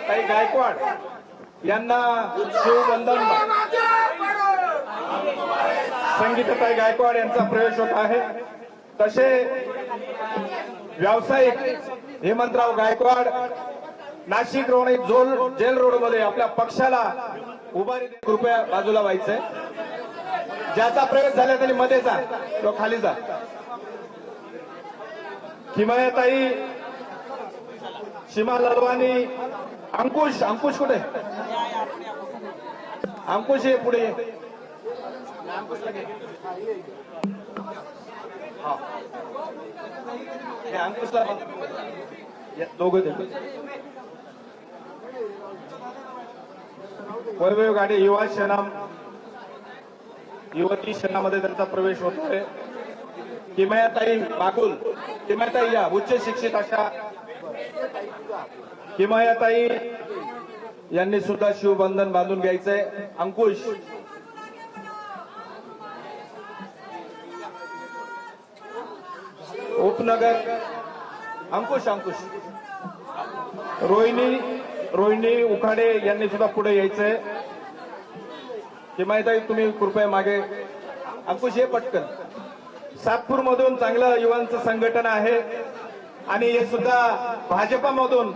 ताई गायकवाड यांना शिवबंधन संगीताताई गायकवाड यांचा प्रवेश होत आहे। तसे व्यावसायिक Hemantrao Gaikwad Nashik road jail road मध्ये आपल्या पक्षाला उभारी कृपया बाजूला व्हायचंय। ज्याचा प्रवेश झाला त्यांनी मध्ये जा, तो खाली जा। किमयाताई सीमा ललवानी अंकुश कुठे? अंकुश हे पुढे अंकुशला दोघं वैभव गाडी युवा सेना युवती सेनामध्ये त्यांचा प्रवेश होतोय। किमयाताई बाकुल, किमयाताई या उच्च शिक्षित अशा किमयाताई यांनी सुद्धा शिवबंधन बांधून घ्यायचंय। अंकुश उपनगर अंकुश रोहिणी उखाडे यांनी सुद्धा पुढे यायचंय। किमयाताई तुम्ही कृपया मागे। अंकुश हे पटकन। सातपूर मधून चांगलं युवांचं संघटन आहे आणि हे सुद्धा भाजपामधून